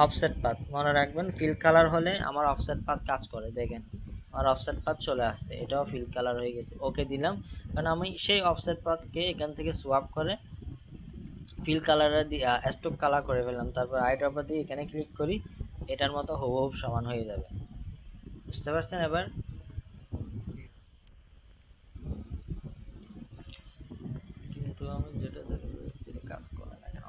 Offset path মনে রাখবেন, fill colour হলে আমার অফসেট পাথ কাজ করে। দেখেন আমার অফসেট পাথ চলে আসছে, এটাও ফিল কালার হয়ে গেছে। ওকে দিলাম, কারণ আমি সেই অফসেট পাথকে এখান থেকে সোয়াপ করে ফিল কালারে স্টক কালার করে ফেললাম। তারপর আইড্রপার দিয়ে এখানে ক্লিক করি, এটার মতো হুবহু সমান হয়ে যাবে। বুঝতে পারছেন এবার? কিন্তু আমি যেটা দেখতে কাজ করে না কেন।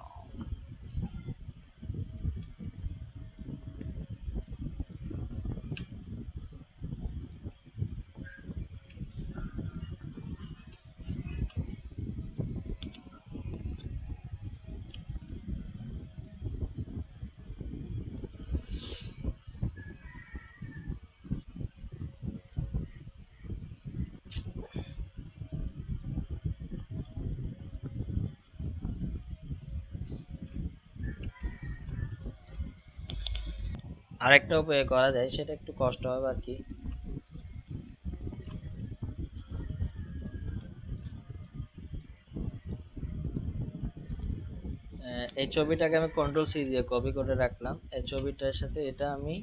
আরেকটা উপায়ে করা যায়, সেটা একটু কষ্ট হবে আর কি। এই ছবিটাকে আমি কন্ট্রোল সি দিয়ে কপি করে রাখলাম, এই ছবিটার সাথে এটা আমি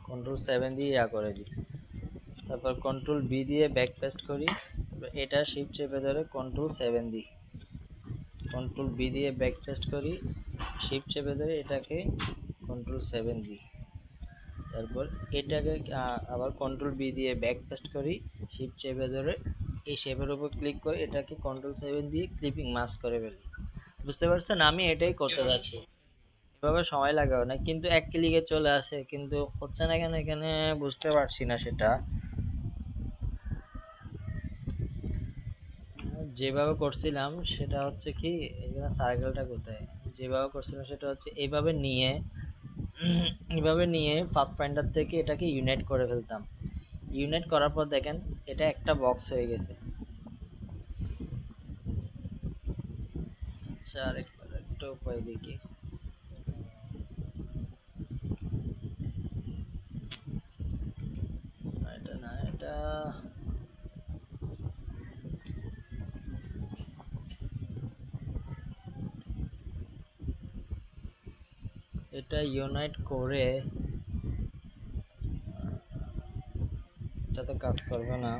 কন্ট্রোল 7 দিয়ে করে দিই। তারপর কন্ট্রোল বি দিয়ে ব্যাক পেস্ট করি, তারপর এটা শিফট চেপে ধরে কন্ট্রোল 7 দিই, কন্ট্রোল বি দিয়ে ব্যাক পেস্ট করি, শিফট চেপে ধরে এটাকে কন্ট্রোল 7 দিই। তারপর এটাকে আবার কন্ট্রোল বি দিয়ে ব্যাক পেস্ট করি, শিফট চেপে ধরে এই শেপের উপর ক্লিক করে এটাকে কন্ট্রোল 7 দিয়ে ক্লিপিং মাস্ক করে ফেলি। বুঝতে পারছেন? আমি এটাই করতে যাচ্ছি। এভাবে সময় লাগে অনেক, কিন্তু এক ক্লিকে চলে আসে, কিন্তু হচ্ছে না কেন এখানে বুঝতে পারছি না সেটা। যেভাবে করছিলাম সেটা হচ্ছে কি, এখানে সার্কেলটা কোথায়, যেভাবে করছিলাম সেটা হচ্ছে এইভাবে নিয়ে এইভাবে নিয়ে পাথ ফাইন্ডার থেকে এটাকে ইউনাইট করে ফেলতাম। ইউনাইট করার পর দেখেন এটা একটা বক্স হয়ে গেছে। আচ্ছা আরেকবার একটা উপায় দেখি। এটা না, এটা এটা ইউনাইট করে এটাতে কাজ করবে না।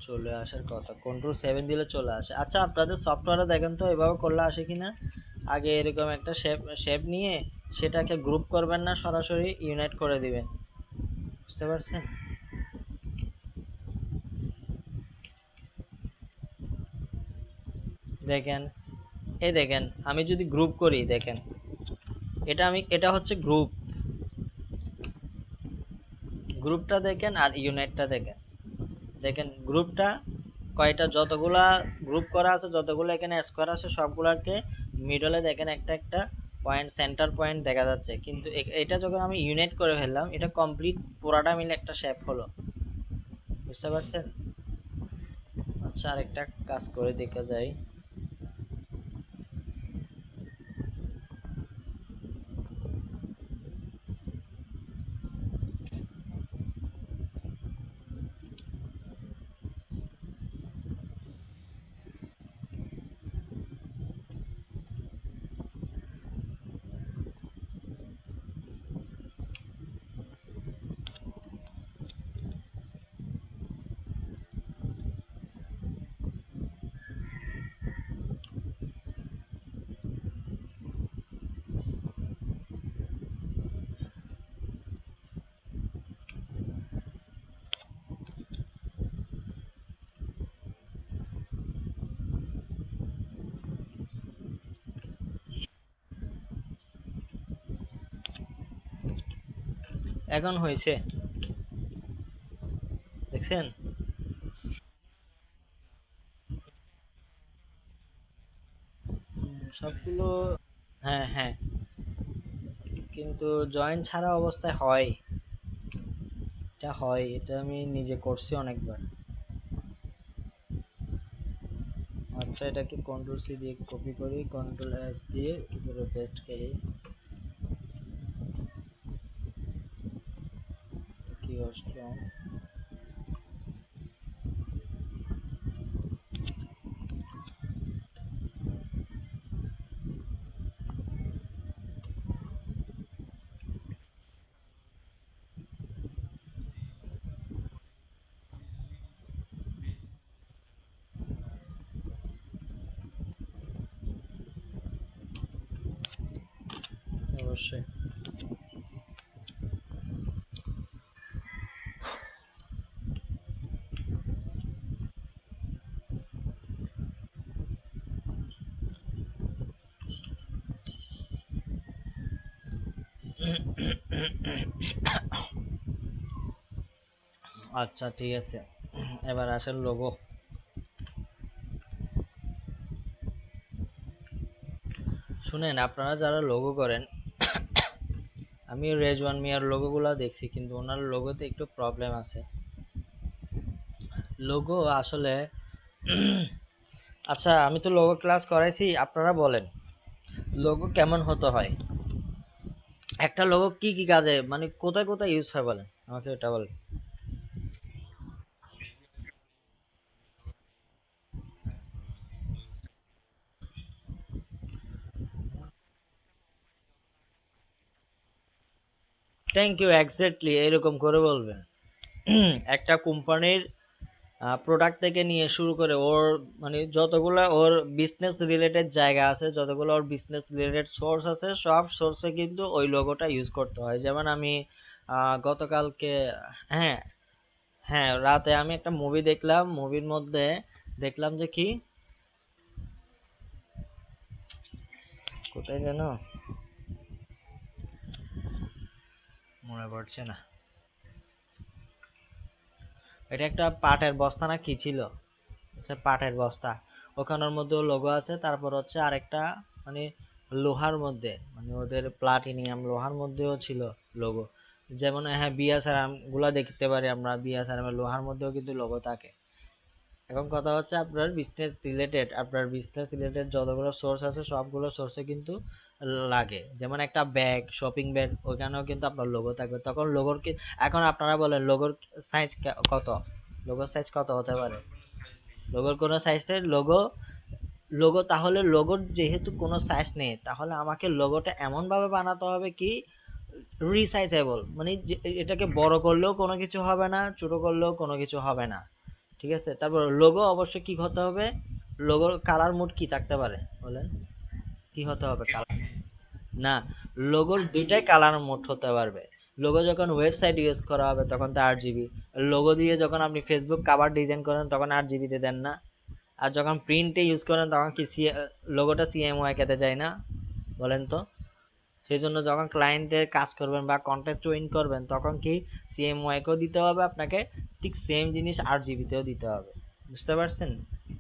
চলে আসার কথা, কন্ট্রোল 7 দিলে চলে আসে। আচ্ছা আপনাদের সফটওয়্যারে দেখেন তো এভাবে করলে আসে কিনা। আগে এরকম একটা শেপ শেপ নিয়ে সেটাকে গ্রুপ করবেন না, সরাসরি ইউনাইট করে দিবেন। বুঝতে পারছেন? দেখেন, এই দেখেন আমি যদি গ্রুপ করি, দেখেন এটা হচ্ছে গ্রুপ, গ্রুপটা দেখেন আর ইউনাইটটা দেখেন। দেখেন গ্রুপটা কয়টা, যতগুলা গ্রুপ করা আছে, যতগুলো এখানে স্কোয়ার আছে সবগুলাকে মিডলে দেখেন একটা একটা পয়েন্ট, সেন্টার পয়েন্ট দেখা যাচ্ছে। কিন্তু এটা যখন আমি ইউনাইট করে ফেললাম, এটা কমপ্লিট পুরাটা মিলে একটা শেপ হলো। বুঝতে পারছেন? আচ্ছা আরেকটা কাজ করে দেখা যায়। এখন হয়েছে, দেখছেন? সবগুলো, হ্যাঁ হ্যাঁ, কিন্তু জয়েন ছাড়া অবস্থায় হয়, এটা হয়, এটা আমি নিজে করছি অনেকবার। আচ্ছা এটাকে কন্ট্রোল সি দিয়ে কপি করি, কন্ট্রোল এস দিয়ে কি করে পেস্ট করি, কি আসলাম। আচ্ছা ঠিক আছে, এবার আসেন লোগো। শুনেন, আপনারা যারা লোগো করেন, আমি রেজওয়ান মিয়ার লোগোগুলো দেখছি, কিন্তু ওনার লোগোতে একটু প্রবলেম আছে। লোগো আসলে আচ্ছা, আমি তো লোগো ক্লাস করাইছি, আপনারা বলেন লোগো কেমন হতে হয়, একটা লোগো কি কি কাজে মানে কোথায় কোথায় ইউজ হয় বলেন আমাকে, এটা বলেন। থ্যাংক ইউ, এক্স্যাক্টলি এরকম করে বলবেন। একটা কোম্পানির প্রোডাক্ট থেকে নিয়ে শুরু করে ওর মানে যতগুলা ওর বিজনেস রিলেটেড জায়গা আছে, যতগুলো ওর বিজনেস রিলেটেড সোর্স আছে, সব সোর্সে কিন্তু ওই লোগোটা ইউজ করতে হয়। যেমন আমি গতকালকে, হ্যাঁ হ্যাঁ, রাতে আমি একটা মুভি দেখলাম, মুভির মধ্যে দেখলাম যে কি, কোথায় যেন মনে পড়ছে না, এটা একটা পাটের বস্তা না কি ছিল, হচ্ছে পাটের বস্তা, ওখানের মধ্যেও লোগো আছে। তারপর হচ্ছে আরেকটা মানে লোহার মধ্যে, মানে ওদের প্লাটিনিয়াম লোহার মধ্যেও ছিল লোগো। যেমন হ্যাঁ, বিএসআরএম গুলা দেখতে পারি আমরা, বিএসআরএম এর লোহার মধ্যেও কিন্তু লোগো থাকে। এখন কথা হচ্ছে আপনার বিজনেস রিলেটেড যতগুলো সোর্স আছে সবগুলো সোর্সে কিন্তু লাগে। যেমন একটা ব্যাগ, শপিং ব্যাগ, ওখানেও কিন্তু আপনার লোগো থাকবে, তখন লোগোর কি, এখন আপনারা বলেন লোগোর সাইজ কত, লোগোর সাইজ কত হতে পারে? লোগোর কোনো সাইজ নেই। লোগো লোগো তাহলে লোগোর যেহেতু কোনো সাইজ নেই, তাহলে আমাকে লোগোটা এমন ভাবে বানাতে হবে কি রিসাইজেবল, মানে এটাকে বড় করলেও কোনো কিছু হবে না, ছোট করলেও কোনো কিছু হবে না। ঠিক আছে, তারপর লোগো অবশ্যই কি হতে হবে, লোগোর কালার মোড কি থাকতে পারে বলেন, কি হতে হবে কালার? না, লোগোর দুইটাই কালার মোড হতে পারবে। লোগো যখন ওয়েবসাইট ইউজ করা হবে তখন তো 8 জিবি, লোগো দিয়ে যখন আপনি ফেসবুক কাভার ডিজাইন করেন তখন 8 জিবিতে দেন না। আর যখন প্রিন্টে ইউজ করেন তখন কি লোগোটা সিএমওয়াই কেটে যায় না, বলেন তো? সেই জন্য যখন ক্লায়েন্টের কাজ করবেন বা কন্টেস্ট উইন করবেন তখন কি সিএমওয়াই কেও দিতে হবে আপনাকে, ঠিক সেম জিনিস 8 জিবিতেও দিতে হবে। বুঝতে পারছেন?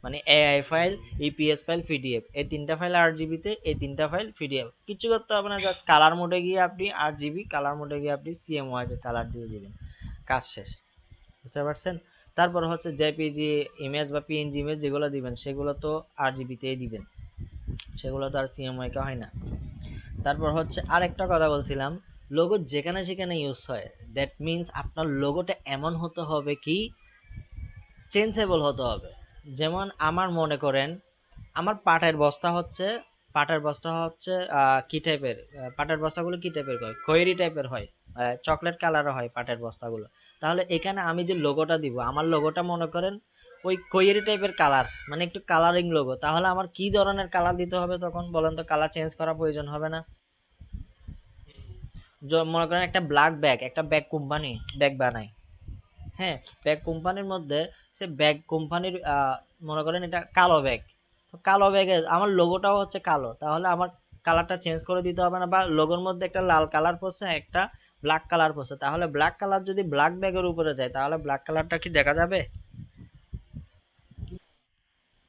মানে AI file, EPS file, PDF, এই তিনটা ফাইল 8 জিবিতে, এই তিনটা ফাইল পিডিএফ, কিছু করতে হবে না, জাস্ট কালার মোডে গিয়ে আপনি 8 জিবি কালার মোডে গিয়ে আপনি সিএমওয়াই কে কালার দিয়ে দিবেন, কাজ শেষ। বুঝতে পারছেন? তারপর হচ্ছে জেপিজি ইমেজ বা পিএনজি ইমেজ যেগুলো দিবেন সেগুলো তো 8 জিবিতেই দিবেন, সেগুলো তো আর সিএমওয়াই কে হয় না। তারপর হচ্ছে আরেকটা কথা বলছিলাম, লোগো যেখানে সেখানে ইউজ হয়, দ্যাট মিন্স আপনার লোগোটা এমন হতে হবে কি চেঞ্জেবল হতে হবে। যেমন আমার মনে করেন আমার পাটের বস্তা হচ্ছে কি টাইপের, পাটের বস্তাগুলো কি টাইপের হয়, খয়েরি টাইপের হয়, চকলেট কালারের হয় পাটের বস্তাগুলো। তাহলে এখানে আমি যে লোগোটা দিব, আমার লোগোটা মনে করেন ওই খয়েরি টাইপের কালার, মানে একটু কালারিং লোগো, তাহলে আমার কি ধরনের কালার দিতে হবে তখন বলেন তো, কালার চেঞ্জ করার প্রয়োজন হবে না? মনে করেন একটা ব্ল্যাক ব্যাগ, একটা ব্যাগ কোম্পানি ব্যাগ বানায়, হ্যাঁ, ব্যাগ কোম্পানির মধ্যে সে ব্যাগ কোম্পানির মনে করেন এটা কালো ব্যাগ, তো কালো ব্যাগে আমার লোগোটাও হচ্ছে কালো, তাহলে আমার কালারটা চেঞ্জ করে দিতে হবে না? বা লোগোর মধ্যে একটা লাল কালার পড়ছে, একটা ব্ল্যাক কালার পড়ছে, তাহলে ব্ল্যাক কালার যদি ব্ল্যাক ব্যাগের উপরে যায় তাহলে ব্ল্যাক কালারটা কি দেখা যাবে?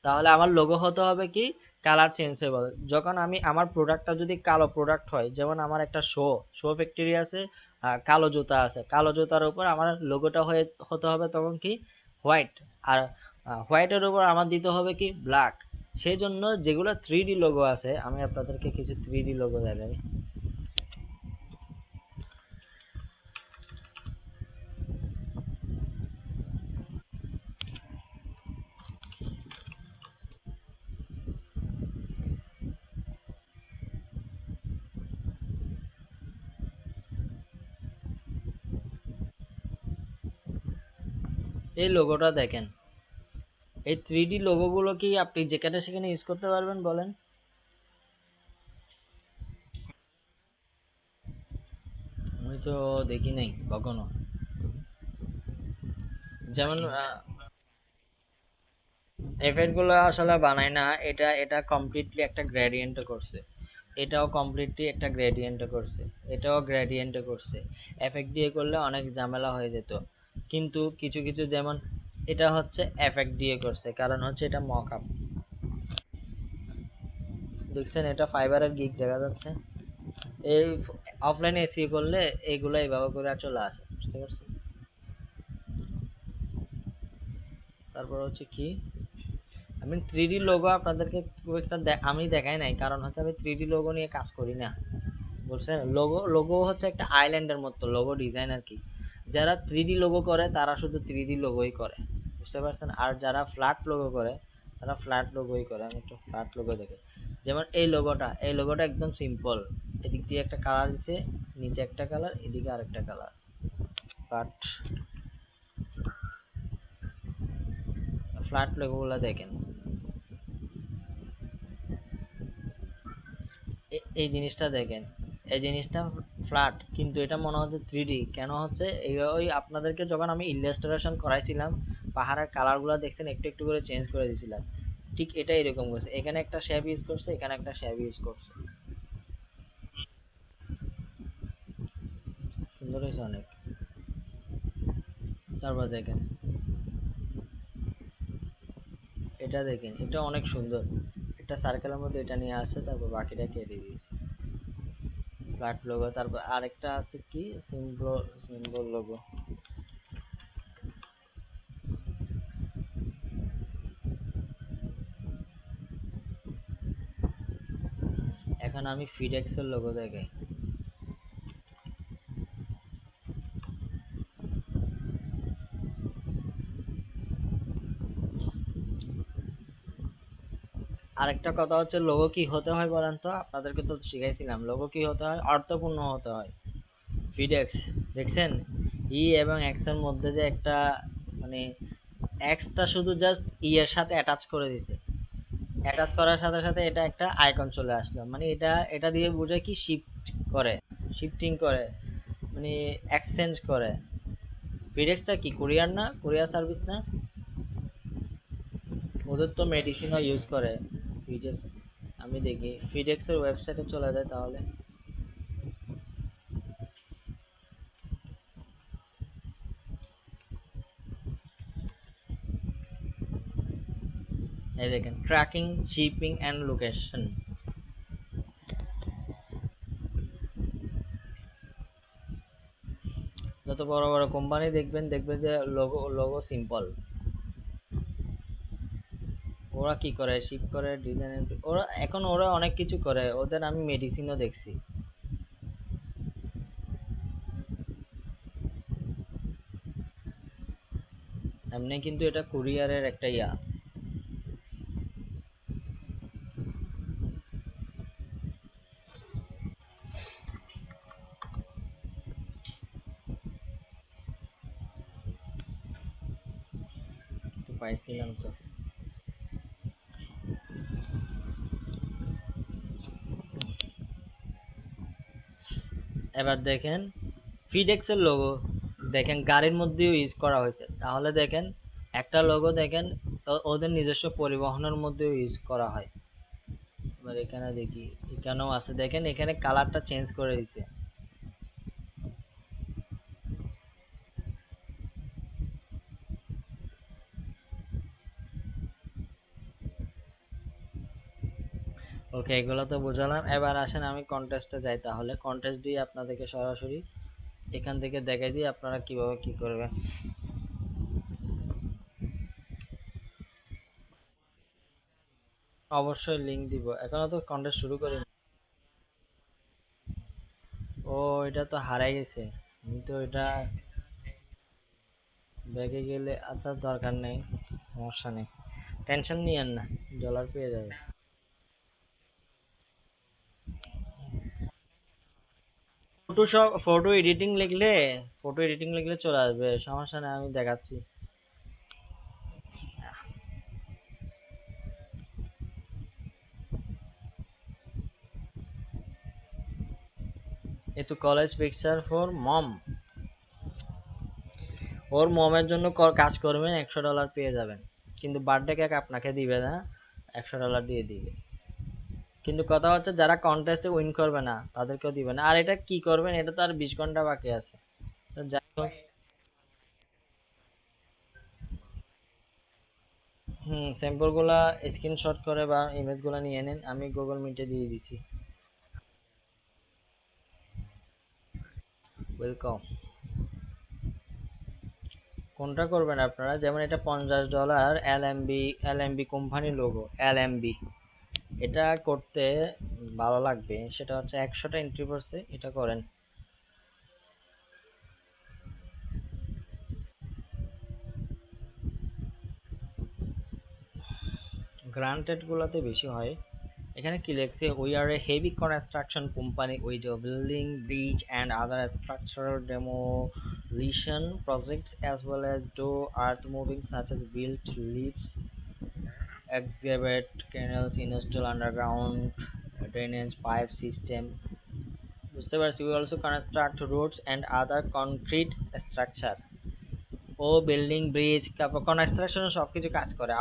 তাহলে আমার লোগো হতে হবে কি কালার চেঞ্জেবল। যখন আমি আমার প্রোডাক্টটা যদি কালো প্রোডাক্ট হয়, যেমন আমার একটা শো ফ্যাক্টরি আছে, কালো জুতা আছে, কালো জুতার উপর আমার লোগোটা হতে হবে তখন কি হোয়াইট, আর হোয়াইটের উপর আমার দিতে হবে কি ব্ল্যাক। সেই জন্য যেগুলো 3D লোগো আছে, আমি আপনাদেরকে কিছু 3D লোগো দেখাই। এই লোগোটা দেখেন, এই 3D লোগো গুলো কি আপনি যেখানে সেখানে ইউজ করতে পারবেন বলেন? আমি তো দেখি নাই কখনো। যেমন এফেক্ট গুলো আসলে বানায় না, এটা এটা কমপ্লিটলি একটা গ্রেডিয়েন্ট করছে। এটাও কমপ্লিটলি একটা গ্রেডিয়েন্টে করছে, এটাও গ্রেডিয়েন্টে করছে। এফেক্ট দিয়ে করলে অনেক ঝামেলা হয়ে যেত, কিন্তু কিছু কিছু যেমন এটা হচ্ছে এফেক্ট দিয়ে করছে, কারণ হচ্ছে এটা মকআপ। দেখছেন এটা ফাইবারের গিগ দেখা যাচ্ছে। এই অফলাইনে এসি করলে এইগুলো এইভাবে করে চলে আসে, বুঝতে পারছেন? তারপর হচ্ছে কি, আমি 3D লোগো আপনাদেরকে খুব একটা আমি দেখাই নাই, কারণ হচ্ছে আমি 3D লোগো নিয়ে কাজ করি না, বুঝছেন? লোগো লোগো হচ্ছে একটা আইল্যান্ডের মতো লোগো ডিজাইন আর কি। যারা 3D লোগো করে তারা শুধু 3D লোগোই করে, বুঝতে পারছেন? আর যারা ফ্ল্যাট লোগো করে তারা ফ্ল্যাট লোগোই করে। আমি একটু ফ্ল্যাট লোগো দেখি, যেমন এই লোগোটা একদম সিম্পল। এদিক দিয়ে একটা কালার দিছে, নিচে একটা কালার, এদিকে আরেকটা কালার। বাট ফ্ল্যাট লোগোগুলো দেখেন, এই জিনিসটা দেখেন, এই জিনিসটা ফ্ল্যাট, কিন্তু এটা মনে হচ্ছে 3D। কেন হচ্ছে এই, ওই আপনাদেরকে যখন আমি ইলাস্ট্রেশন করাইছিলাম পাহাড়ের কালারগুলো দেখছেন একটু একটু করে চেঞ্জ করে দিয়েছিলাম, ঠিক এটা এরকম করছে। এখানে একটা শেপ ইউজ করছে, এখানে একটা শেপ ইউজ করছে। সুন্দর হয়েছে অনেক। তারপর দেখেন এটা, দেখেন এটা অনেক সুন্দর। একটা সার্কেলের মধ্যে এটা নিয়ে আসছে, তারপর বাকিটা কেটে দিয়েছে। ফ্ল্যাট লোগো, তারপর আরেকটা আছে কি সিম্বল, সিম্বল লোগো। এখন আমি ফিডেক্সের লোগো দেখাই। আরেকটা কথা হচ্ছে লোগো কি হতে হয় বলেন তো, আপনাদেরকে তো শিখাইছিলাম লোগো কি হতে হয়, অর্থপূর্ণ হতে হয়। ফিডেক্স দেখছেন, ই এবং এক্স এর মধ্যে যে একটা মানে এক্সটা শুধু জাস্ট ই এর সাথে অ্যাটাচ করে দিছে, অ্যাটাচ করার সাথে সাথে এটা একটা আইকন চলে আসলো, মানে এটা এটা দিয়ে বোঝায় কি শিফট করে, শিফটিং করে, মানে এক্সচেঞ্জ করে। ফিডেক্সটা কি কুরিয়ার না, কুরিয়ার সার্ভিস না? ওদের তো মেডিসিনও ইউজ করে ফিডেক্স। আমি দেখি ফিডেক্সের ওয়েবসাইটে চলে যায় তাহলে। এই দেখেন ট্র্যাকিং, শিপিং এন্ড লোকেশন। যত বড় বড় কোম্পানি দেখবেন, দেখবে যে লোগো লোগো সিম্পল। ওরা কি করে, শিপ করে, ডিজাইন, ওরা এখন ওরা অনেক কিছু করে, ওদের আমি মেডিসিনও দেখছি। এমনি কিন্তু এটা কুরিয়ারের একটা ইয়া। তো পাইছিলাম তো। এবার দেখেন ফিডেক্সের লোগো, দেখেন গাড়ির মধ্যেও ইউজ করা হয়েছে, তাহলে দেখেন একটা লোগো দেখেন ওদের নিজস্ব পরিবহনের মধ্যেও ইউজ করা হয়। এবার এখানে দেখি, এখানেও আছে, দেখেন এখানে কালারটা চেঞ্জ করে দিছে। ওকে, এগুলো তো বুঝালাম। এবার আসেন আমি কন্টেস্টে যাই, তাহলে কন্টেস্ট দিয়ে আপনাদেরকে সরাসরি এখান থেকে দেখাই দিই আপনারা কিভাবে কি করবেন। অবশ্যই লিংক দিব, এখনো তো কন্টেস্ট শুরু করিনি। ও, এটা তো হারাই গেছে, আমি তো এটা ব্যাগে গেলে, আচ্ছা দরকার নেই, সমস্যা নেই, টেনশন নিয়েন না, ডলার পেয়ে যাবে। ফটোশপ, ফটো এডিটিং লিখলে চলে আসবে, সমস্যা নেই, আমি দেখাচ্ছি। এই তো কলেজ পিকচার ফর মম, ওর মমের জন্য কাজ করবেন, $100 পেয়ে যাবেন, কিন্তু বার্থডে কেক আপনাকে দিবে না, $100 দিয়ে দিবে। কিন্তু কথা হচ্ছে যারা কন্টেস্টে উইন করবে না তাদেরকেও দিবে না। আর এটা কি করবেন, এটা তো আর 20 ঘন্টা বাকি আছে। তো যাই হোক, স্যাম্পল গুলা স্ক্রিনশট করে বা ইমেজ গুলা নিয়ে নেন, আমি গুগল মিটে দিয়ে দিছি। ওয়েলকাম। কোনটা করবেন আপনারা, যেমন এটা $50 এলএমবি কোম্পানি লোগো এলএমবি, এটা করতে ভালো লাগবে, সেটা হচ্ছে 100টা এন্ট্রি করছে, এটা করেন। গ্রান্টেড গুলাতে বেশি হয়। এখানে কি লেখছে, we are a heavy construction company with building bridge and other structural demolition projects as well as do earth moving such as build lifts, excavate canals, install underground drainage pipe system, বুঝতে পারছি। We also construct roads and other concrete structure. ও building bridge, তারপর construction সবকিছু কাজ করে।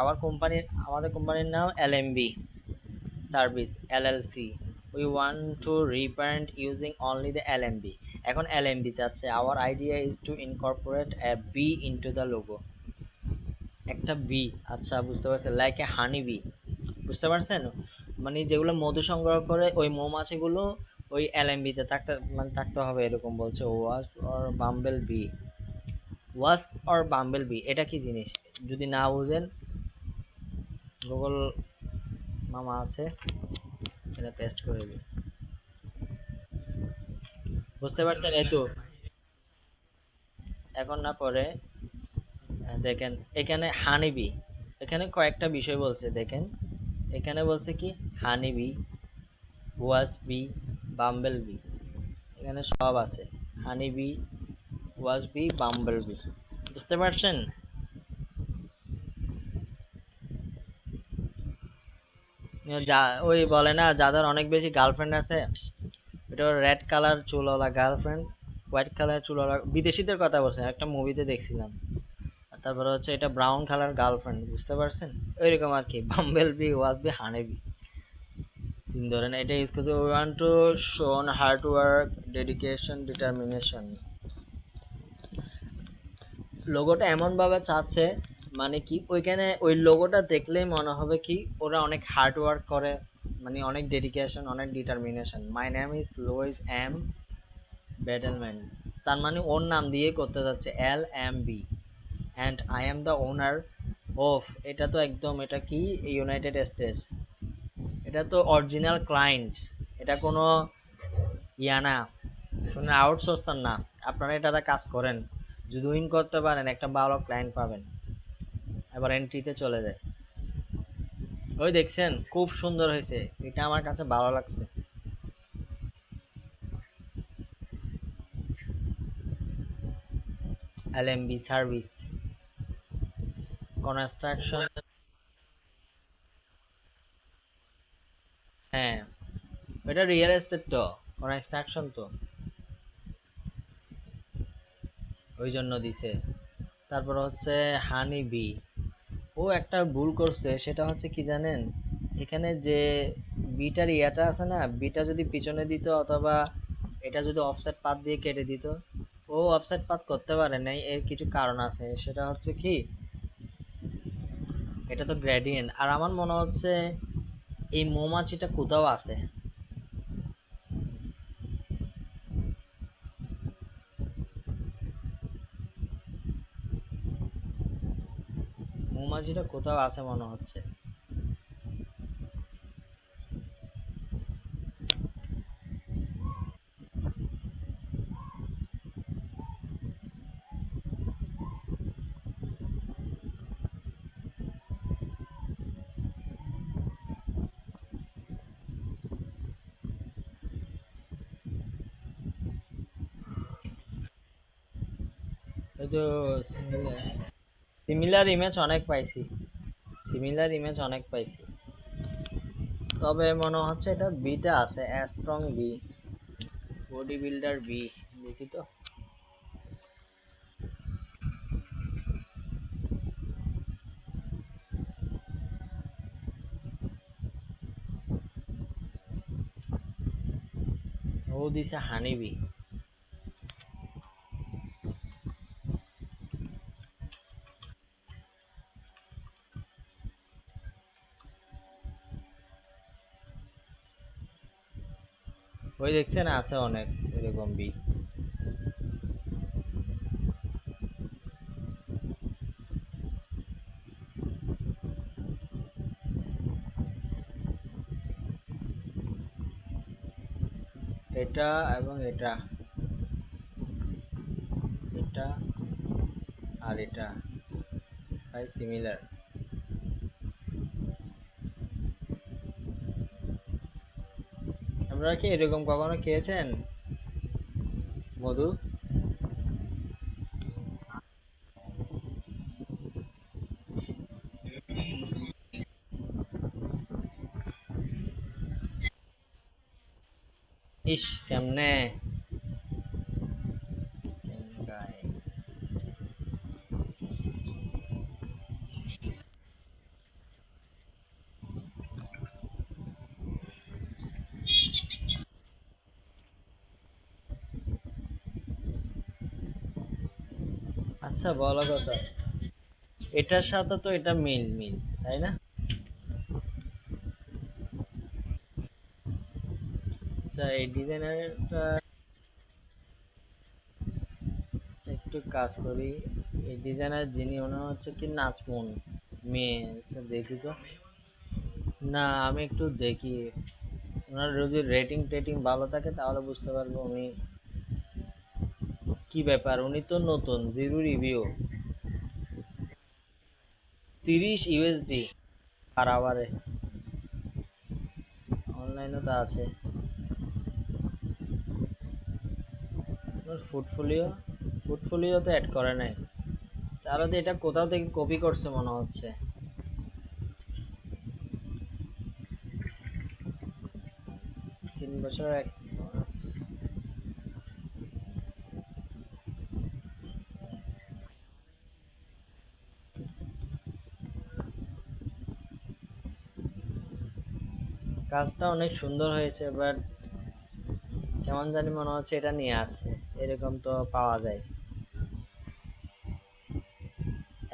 আমাদের কোম্পানির নাম LMB service LLC. We want to rebrand using only the LMB. এখন এলএমবি চাচ্ছে, our idea is to incorporate a B into the logo. একটা বি, আচ্ছা বুঝতে পারছেন, লাইক এ হানি বি, বুঝতে পারছেন? মানে যেগুলো মধু সংগ্রহ করে ওই মৌমাছিগুলো ওই এলএমবিতে থাকতে, মানে থাকতে হবে এরকম বলছে। Wasp or bumblebee, wasp or bumblebee এটা কি জিনিস? যদি না বুঝেন, গুগল মামা আছে, এটা টেস্ট করে দিই। বুঝতে পারছেন? এই তো এখন না পরে দেখেন এখানে হানিবি, এখানে কয়েকটা বিষয় বলছে দেখেন। এখানে বলছে কি, হানিবি, ওয়াস বি, বাম্বেল বি, এখানে সব আছে। হানিবি, ওয়াস বি, বাম্বেল বি, বুঝতে পারছেন? যা ওই বলে না, যাদের অনেক বেশি গার্লফ্রেন্ড আছে, এটা রেড কালার চুলওয়ালা গার্লফ্রেন্ড, হোয়াইট কালার চুলওয়ালা, বিদেশিদের কথা বলছেন, একটা মুভিতে দেখছিলাম। আর তারপরে হচ্ছে এটা ব্রাউন কালার গার্লফ্রেন্ড, বুঝতে পারছেন? ওইরকম আর কি, বাম্বেল বি, ওয়াস বি, হানিবি, তিন ধরনের। এটা ইউজ করছে, উই ওয়ান্ট টু শোন হার্ড ওয়ার্ক, ডেডিকেশন, ডিটারমিনেশন। লোগোটা এমন ভাবে চাচ্ছে, মানে কি ওইখানে ওই লোগোটা দেখলেই মনে হবে কি ওরা অনেক হার্ড ওয়ার্ক করে, মানে অনেক ডেডিকেশন, অনেক determination. My name is Louis M Battleman, তার মানে ওর নাম দিয়ে করতে যাচ্ছে LMB, and I am the owner of, এটা তো একদম, এটা কি ইউনাইটেড স্টেটস, এটা তো অরিজিনাল ক্লায়েন্ট, এটা কোনো ইয়া না, কোনো আউটসোর্সার না। আপনারা এটাতে কাজ করেন, যদি উইন করতে পারেন একটা ভালো ক্লায়েন্ট পাবেন। এবার এন্ট্রিতে চলে যায়। ওই দেখছেন, খুব সুন্দর হয়েছে, এটা আমার কাছে ভালো লাগছে। LMB service construction. হ্যাঁ, এটা রিয়েল এস্টেট তো, কনস্ট্রাকশন তো, ওই জন্য দিছে। তারপর হচ্ছে হানি বি, ও একটা ভুল করছে, সেটা হচ্ছে কি জানেন, এখানে যে বিটার ইয়াটা আছে না, বিটা যদি পিছনে দিত অথবা এটা যদি অফসেট পাথ দিয়ে কেটে দিত, ও অফসেট পাথ করতে পারে নাই, এর কিছু কারণ আছে। সেটা হচ্ছে কি, এটা তো গ্রেডিয়েন্ট, আর আমার মনে হচ্ছে এই মৌমাছিটা কোথাও আছে। মৌমাছিটা কোথাও আছে মনে হচ্ছে। এই তো সিমিলার ইমেজ অনেক পাইছি, সিমিলার ইমেজ অনেক পাইছি, তবে মনে হচ্ছে এটা বিটা আছে, strong bee, body builder bee, দেখি তো। ও দিছে হানিবি। ওই দেখছেন আছে অনেক এরকম বি। এটা এবং এটা, এটা আর এটা প্রায় সিমিলার। আপনারা কি এরকম কখনো খেয়েছেন মধু? ইস কেমনে গায়। আচ্ছা বলো কথা, এটার সাথে তো এটা মিল মিল, তাই না? আচ্ছা এই ডিজাইনারটা একটু কাজ করি। এই ডিজাইনার যিনি ওনার হচ্ছে কি নাজমুন মেয়ে। আচ্ছা দেখি তো। না আমি একটু দেখি, ওনার যদি রেটিং টেটিং ভালো থাকে তাহলে বুঝতে পারবো উনি কি ব্যাপার। উনি তো নতুন, জিরো রিভিউ, 30 USD পার আওয়ারে। অনলাইনে তো আছে। ফুডফোলিও, ফুডফোলিও তো অ্যাড করে নাই, তাহলে তো এটা কোথাও থেকে কপি করছে মনে হচ্ছে। 3 বছর এক। কাজটা অনেক সুন্দর হয়েছে, বাট কেমন জানি মনে হচ্ছে এটা নিয়ে আসছে, এরকম তো পাওয়া যায়।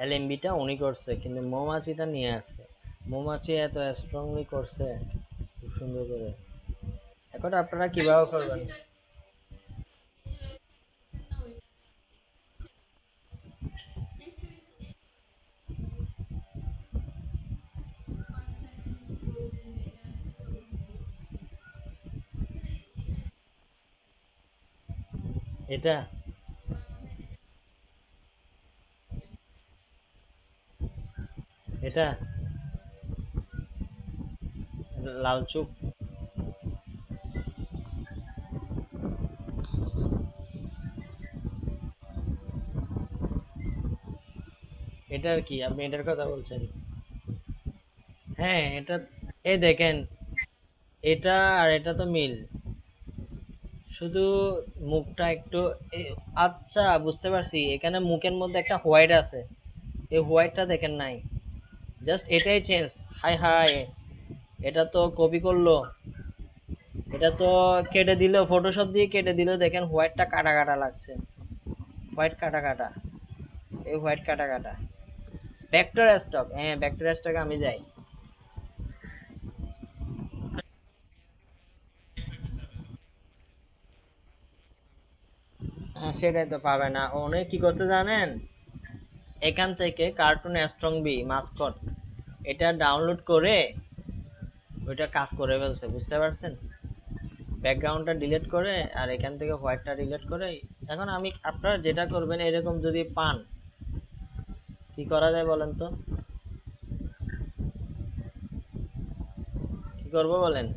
এলএমবিটা উনি করছে কিন্তু মৌমাছিটা নিয়ে আসছে। মৌমাছি এত স্ট্রংলি করছে খুব সুন্দর করে। এখন আপনারা কিভাবে করবেন? এটা, এটা লাল চুক। এটার কি আপনি এটার কথা বলছেন? হ্যাঁ এটা, এই দেখেন, এটা আর এটা তো মিল, শুধু মুখটা একটু আচ্ছা বুঝতে পারছি, এখানে মুখের মধ্যে একটা হোয়াইট আছে, এই হোয়াইটটা দেখেন নাই, জাস্ট এটাই চেঞ্জ। হাই হাই, এটা তো কপি করলো, এটা তো কেটে দিল, ফটোশপ দিয়ে কেটে দিল, দেখেন হোয়াইটটা কাটা কাটা লাগছে, হোয়াইট কাটা কাটা, এই হোয়াইট কাটা কাটা। ভেক্টর স্টক, হ্যাঁ ভেক্টর স্টকে আমি যাই। হ্যাঁ, সেটাই তো পাবে না। অনেক কি করছে জানেন, এখান থেকে কার্টুন স্ট্রং বি মাস্কট এটা ডাউনলোড করে ওইটা কাজ করে ফেলছে, বুঝতে পারছেন? ব্যাকগ্রাউন্ডটা ডিলিট করে আর এখান থেকে হোয়াইটটা ডিলিট করে। এখন আমি, আপনারা যেটা করবেন এরকম যদি পান, কি করা যায় বলেন তো? কি করবো বলেন?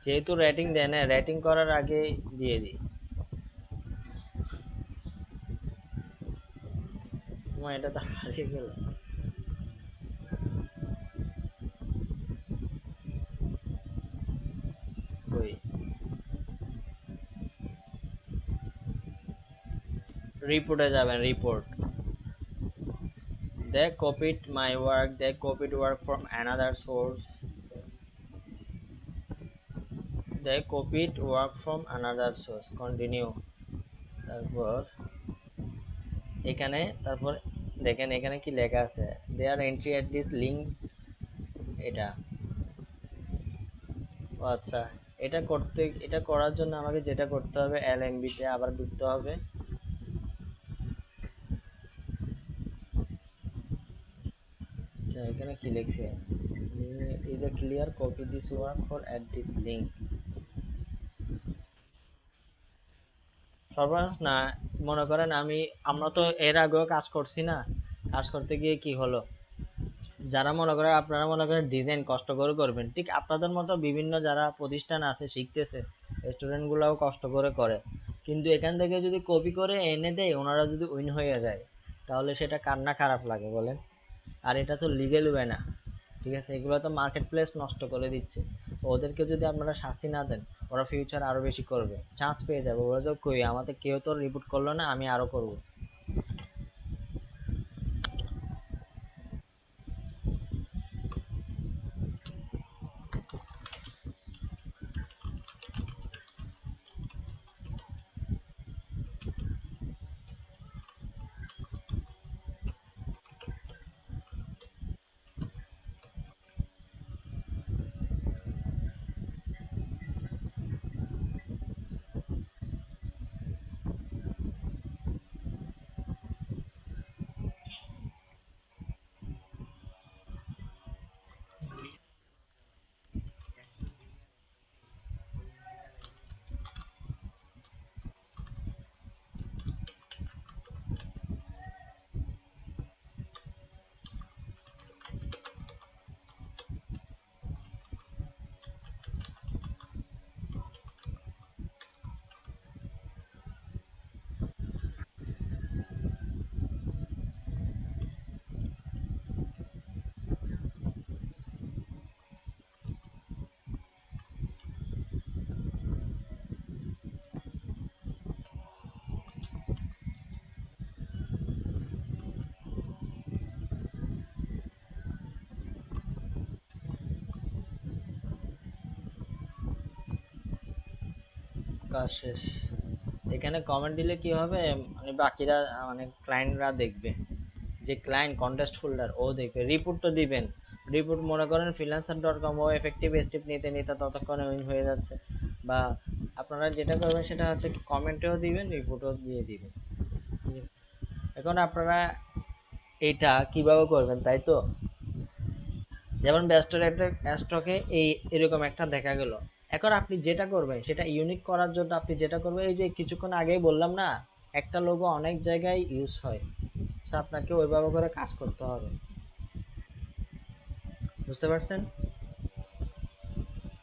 যেহেতু রেটিং দেয় না, রেটিং করার আগে দিয়ে দিই। তোমার এটা তো হারিয়ে গেল। কই, রিপোর্টে যাবেন, report. They copied my work, they copied work from another source. দেয় copied work from another source continue, তারপর এখানে তারপর দেখেন এখানে কি লেখা আছে, দেয়ার এন্ট্রি অ্যাট দিস লিঙ্ক। এটা আচ্ছা, এটা করার জন্য আমাকে যেটা করতে হবে এলএমবি তে আবার ঢুকতে হবে। এখানে কি লিখছে, is a clear copy this work for at this link. সর্বনাশ না, মনে করেন আমরা তো এর আগেও কাজ করছি না, কাজ করতে গিয়ে কি হলো, যারা মনে করেন আপনারা মনে করেন ডিজাইন কষ্ট করে করবেন, ঠিক আপনাদের মতো বিভিন্ন যারা প্রতিষ্ঠান আছে শিখতেছে, স্টুডেন্ট গুলাও কষ্ট করে করে, কিন্তু এখান থেকে যদি কপি করে এনে দেয় ওনারা যদি উইন হয়ে যায়, তাহলে সেটা কার না খারাপ লাগে বলেন। আর এটা তো লিগেল ওয়ে না, ঠিক আছে, এগুলো তো মার্কেট প্লেস নষ্ট করে দিচ্ছে। ওদেরকে যদি আপনারা শাস্তি না দেন, ওরা ফিউচার আরো বেশি করবে, চান্স পেয়ে যাবে, ওরা তো কই আমাদের কেউ তো রিপোর্ট করলো না, আমি আরো করব। কাজ শেষ। এখানে কমেন্ট দিলে কি হবে, মানে বাকিরা মানে ক্লায়েন্টরা দেখবে, যে ক্লায়েন্ট কন্টেস্ট হোল্ডার ও দেখবে, রিপোর্ট তো দিবেন। রিপোর্ট মনে করেন freelancer.com ও এফেক্টিভ স্টেপ নিতে নিতে ততক্ষণে উইন হয়ে যাচ্ছে। বা আপনারা যেটা করবেন সেটা হচ্ছে কমেন্টেও দিবেন, রিপোর্টও দিয়ে দিবেন, ঠিক আছে? এখন আপনারা এটা কিভাবে করবেন তাই তো, যেমন ব্যস্ত একটা স্টকে এরকম একটা দেখা গেল, এখন আপনি যেটা করবেন সেটা ইউনিক করার জন্য আপনি যেটা করবেন, এই যে কিছুক্ষণ আগেই বললাম না, একটা লোগো অনেক জায়গায় ইউজ হয়, তো আপনাকে ওইভাবে করে কাজ করতে হবে, বুঝতে পারছেন?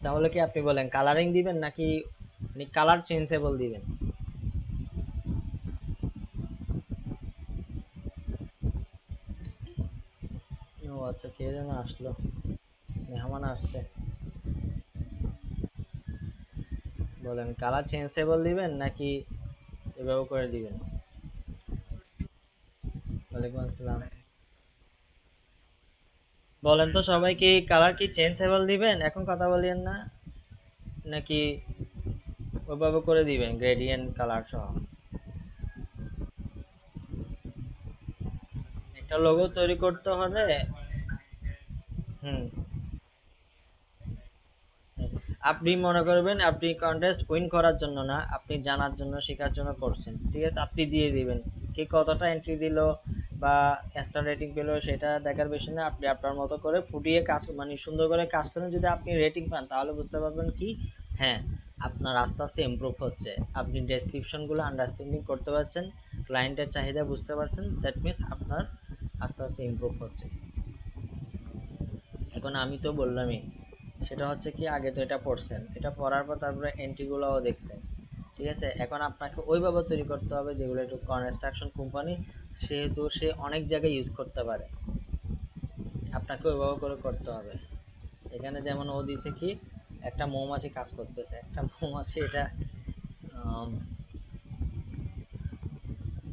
তাহলে কি আপনি বলেন কালারিং দিবেন নাকি কালার চেঞ্জেবল দিবেন? ও আচ্ছা, কে যেন আসলো, মেহমান আসছে। বলেন কালার চেঞ্জেবল দিবেন নাকি এভাবে করে দিবেন? ওয়ালাইকুম আসসালাম। বলেন তো সবাই, কি কালার কি চেঞ্জেবল দিবেন, এখন কথা বলিয়েন না, নাকি ওইভাবে করে দিবেন গ্রেডিয়েন্ট কালার সহ? একটা লোগো তৈরি করতে হলে, হুম, আপনি মনে করবেন আপনি কন্টেস্ট উইন করার জন্য না, আপনি জানার জন্য শেখার জন্য করছেন, ঠিক আছে, আপনি দিয়ে দিবেন কে কতটা এন্ট্রি দিল বা স্টার রেটিং পেলো সেটা দেখার বিষয় না, আপনি আপনার মতো করে ফুটিয়ে কাজ মানে সুন্দর করে কাজ করেন, যদি আপনি রেটিং পান তাহলে বুঝতে পারবেন কি, হ্যাঁ, আপনার আস্তে আস্তে ইমপ্রুভ হচ্ছে, আপনি ডেসক্রিপশন গুলো আন্ডারস্ট্যান্ডিং করতে পারছেন, ক্লায়েন্টের চাহিদা বুঝতে পারছেন, দ্যাট মিনস আপনার আস্তে আস্তে ইমপ্রুভ হচ্ছে। এখন আমি তো বললামই, সেটা হচ্ছে কি আগে তো এটা পড়ছেন, এটা পড়ার পর তারপরে এন্ট্রি গুলাও দেখছেন, ঠিক আছে, এখন আপনাকে ওইভাবে তৈরি করতে হবে যেগুলো একটু কনস্ট্রাকশন কোম্পানি, সেহেতু সে অনেক জায়গায় ইউজ করতে পারে, আপনাকে ওইভাবে করে করতে হবে। এখানে যেমন ও দিছে কি, একটা মৌমাছি কাজ করতেছে, একটা মৌমাছি, এটা আম,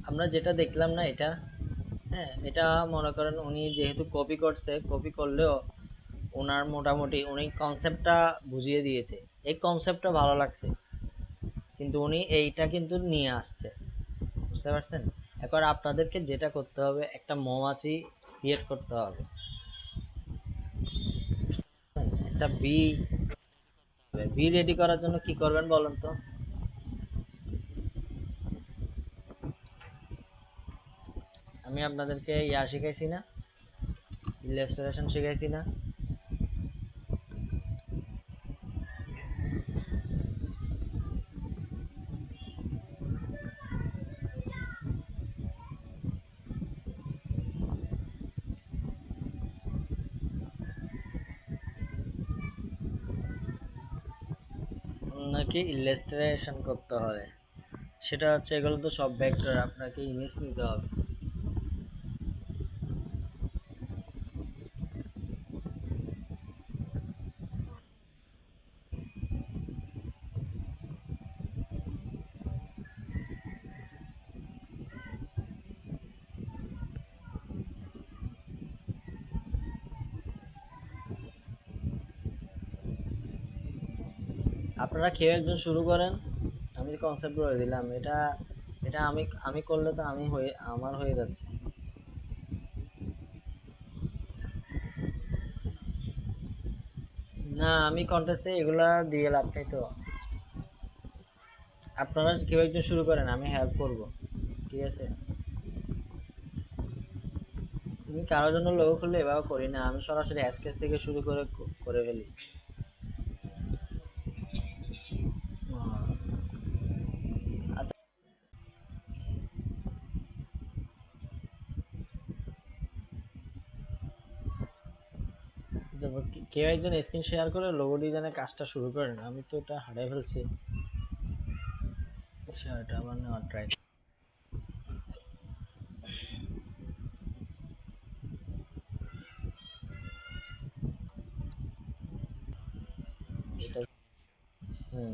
আমরা যেটা দেখলাম না এটা, হ্যাঁ, এটা মনে করেন উনি যেহেতু কপি করছে, কপি করলেও ওনার মোটামুটি উনি কনসেপ্টটা বুঝিয়ে দিয়েছে, এই কনসেপ্টটা ভালো লাগছে, কিন্তু উনি এইটা কিন্তু নিয়ে আসছে, বুঝতে পারছেন? এখন আপনাদেরকে যেটা করতে হবে, একটা মৌমাছি ক্রিয়েট করতে হবে, একটা বি বি রেডি করার জন্য কি করবেন বলেন তো? আমি আপনাদেরকে ইয়া শিখাইছি না, ইলাস্ট্রেশন শিখাইছি না? নাকি ইলাস্ট্রেশন করতে হয়, সেটা হচ্ছে এগুলো তো সব ভেক্টর, আপনাকে ইমেজ নিতে হবে। আপনারা কেউ একজন শুরু করেন, আমি কনসেপ্ট বলে দিলাম, এটা এটা আমি আমি করলে তো আমি হয়ে আমার হয়ে যাচ্ছে। না, আমি কন্টেস্টে এগুলা দিয়ে লাভ নেই তো। আপনারা কেউ একজন শুরু করেন, আমি হেল্প করব, ঠিক আছে? তুমি কারোর জন্য লোগো খুললে এভাবে করি না, আমি সরাসরি স্কেচ থেকে শুরু করে করে ফেলি। আচ্ছা, কেউ একজন স্ক্রিন শেয়ার করে লোগো ডিজাইনের কাজটা শুরু করেন, আমি তো এটা হারাই ফেলছি। আচ্ছা, এটা আবার নেওয়ার ট্রাই। এটা হুম,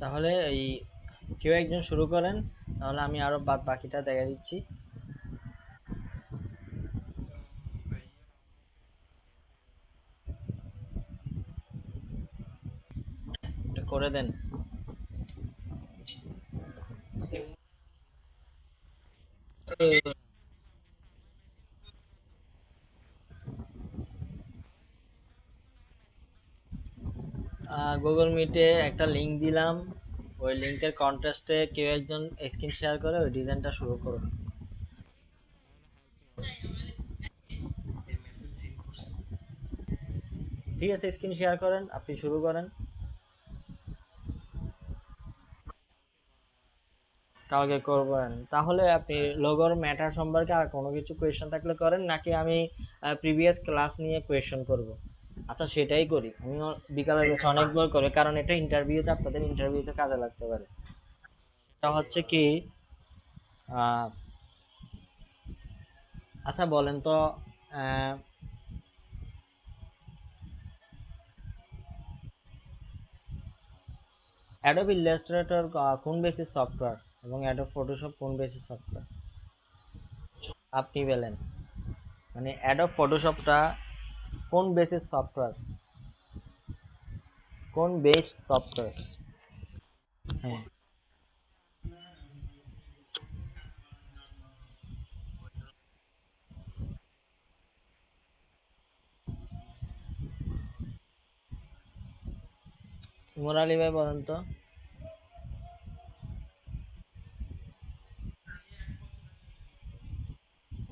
তাহলে এই কেউ একজন শুরু করেন, তাহলে আমি আরো বাদ বাকিটা দেখা দিচ্ছি। এটা করে দেন। গুগল মিটে একটা লিংক দিলাম, ওই লিংকের কন্টেস্টে কেউ একজন স্ক্রিন শেয়ার করে ওই ডিজাইনটা শুরু করুন। ঠিক আছে, স্ক্রিন শেয়ার করেন, আপনি শুরু করেন। কালকে করবেন, তাহলে আপনি লোগোর ম্যাটার সম্পর্কে আর কোনো কিছু কোয়েশ্চেন থাকলে করেন, নাকি আমি প্রিভিয়াস ক্লাস নিয়ে কোয়েশ্চেন করব? আচ্ছা, সেটাই করি, আমি বিকালে বেশ অনেকবার করে, কারণ এটা ইন্টারভিউতে, আপনাদের ইন্টারভিউতে কাজে লাগতে পারে। এটা হচ্ছে কি, আহ, আচ্ছা বলেন তো, অ্যাডোব ইলাস্ট্রেটর কোন বেসিস সফটওয়্যার এবং অ্যাডোব ফটোশপ কোন বেসিস সফটওয়্যার? আপনি বলেন, মানে অ্যাডোব ফটোশপটা কোন বেসিস সফটওয়্যার, কোন বেস সফটওয়্যার? হ্যাঁ, মুরালি ভাই বলেন তো।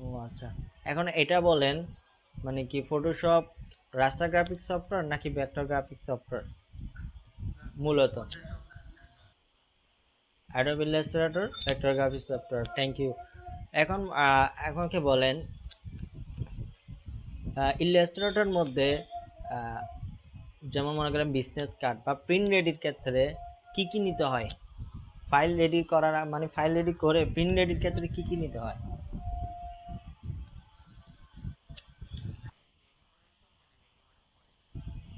ও আচ্ছা, এখন এটা বলেন, মানে কি ফটোশপ রাস্টার গ্রাফিক্স সফটওয়্যার নাকি ভেক্টর গ্রাফিক্স সফটওয়্যার মূলত? Adobe Illustrator vector graphics software, thank you. এখন এখন কি বলেন, ইলাস্ট্রেটর মধ্যে আহ, যেমন মনে করেন বিজনেস কার্ড বা প্রিন্ট রেডির ক্ষেত্রে কি কি নিতে হয়? ফাইল রেডি করার মানে ফাইল রেডি করে প্রিন্ট রেডির ক্ষেত্রে কি কি নিতে হয়?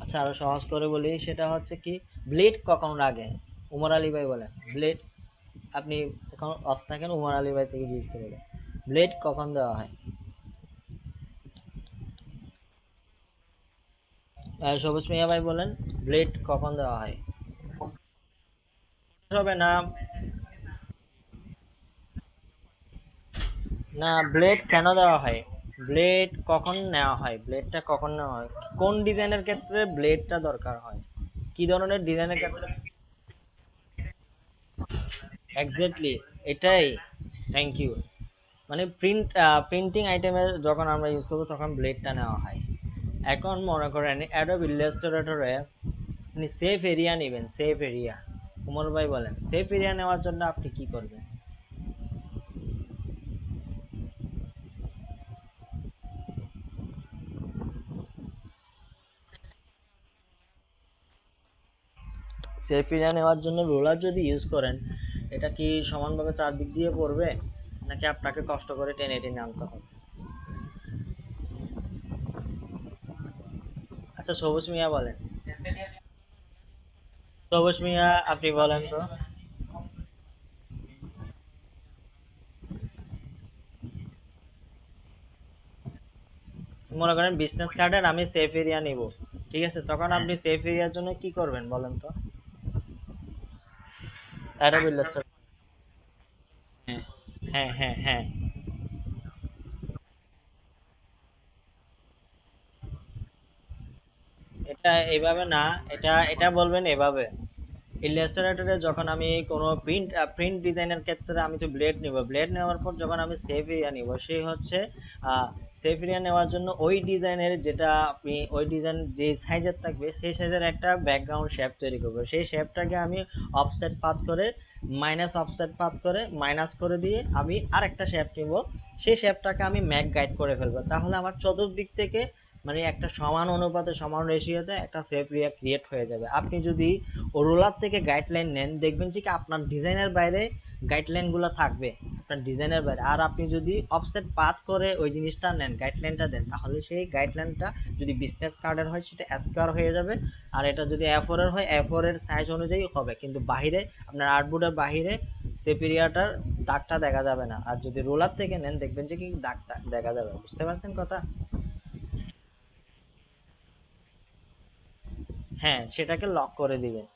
আচ্ছা, আরো সহজ করে বলি, সেটা হচ্ছে কি, ব্লেড কখন লাগে? উমর আলী ভাই বলেন, ব্লেড। আপনি যখন অফ থাকেন উমর আলী ভাই থেকে জিজ্ঞেস করে দেন, ব্লেড কখন দেওয়া হয়? সবুজ মিয়া ভাই বলেন, ব্লেড কখন দেওয়া হয়? হবে না, না ব্লেড কেন দেওয়া হয়, ব্লেড কখন নেওয়া হয়, ব্লেডটা কখন নেওয়া হয়, কোন ডিজাইনের ক্ষেত্রে ব্লেডটা দরকার হয়, কি ধরনের ডিজাইনের ক্ষেত্রে? এক্স্যাক্টলি, এটাই। Thank you. মানে প্রিন্টিং আইটেমের যখন আমরা ইউজ করবো তখন ব্লেডটা নেওয়া হয়। এখন মনে করেন অ্যাডোব ইলাস্ট্রেটরে আপনি সেফ এরিয়া নেবেন, সেফ এরিয়া। উমর ভাই বলেন, সেফ এরিয়া নেওয়ার জন্য আপনি কি করবেন? সেফ এরিয়া নেওয়ার জন্য রোলার যদি ইউজ করেন, এটা কি সমানভাবে চারদিক দিয়ে পড়বে, নাকি আপনাকে কষ্ট করে টেনে টেনে আনতে হবে? আচ্ছা সবুজ মিয়া বলেন, সবুজ মিয়া আপনি বলেন তো। মনে করেন বিজনেস কার্ডের আমি সেফ এরিয়া নিব, ঠিক আছে, তখন আপনি সেফ এরিয়ার জন্য কি করবেন বলেন তো? Adobe Illustrator. হ্যাঁ, হ্যাঁ, হ্যাঁ, হ্যাঁ। এটা এভাবে না, এটা বলবেন এভাবে, ইলাস্ট্রেটরে যখন আমি কোনো প্রিন্ট ডিজাইনের ক্ষেত্রে আমি তো ব্লেড নিব, ব্লেড নেওয়ার পর যখন আমি সেফ এরিয়া নিব, সেই হচ্ছে সেফ এরিয়া নেওয়ার জন্য ওই ডিজাইনের যেটা আপনি ওই ডিজাইন যে সাইজের থাকবে সেই সাইজের একটা ব্যাকগ্রাউন্ড শেপ তৈরি করবো, সেই শেপটাকে আমি অফসেট পাথ করে অফসেট পাথ করে মাইনাস করে দিয়ে আমি আরেকটা শেপ নিব, সেই শেপটাকে আমি ম্যাক গাইড করে ফেলবো, তাহলে আমার চতুর্দিক থেকে মানে একটা সমান অনুপাতে সমান রেশিওতে একটা সেফ এরিয়া ক্রিয়েট হয়ে যাবে। আপনি যদি ও রোলার থেকে গাইডলাইন নেন, দেখবেন যে কি আপনার ডিজাইনের বাইরে গাইডলাইন গুলো থাকবে, আপনার ডিজাইনের বাইরে। আর আপনি যদি অফসেট পাথ করে ওই জিনিসটা নেন, গাইডলাইনটা দেন, তাহলে সেই গাইডলাইনটা যদি বিজনেস কার্ডের হয় সেটা স্কোয়ার হয়ে যাবে, আর এটা যদি A4 এর হয় A4 এর সাইজ অনুযায়ী হবে, কিন্তু বাহিরে আপনার আর্টবোর্ডের বাহিরে সেপিরিয়াটার দাগটা দেখা যাবে না। আর যদি রোলার থেকে নেন দেখবেন যে কি দাগটা দেখা যাবে। বুঝতে পারছেন কথা? হ্যাঁ, সেটাকে লক করে দিবেন।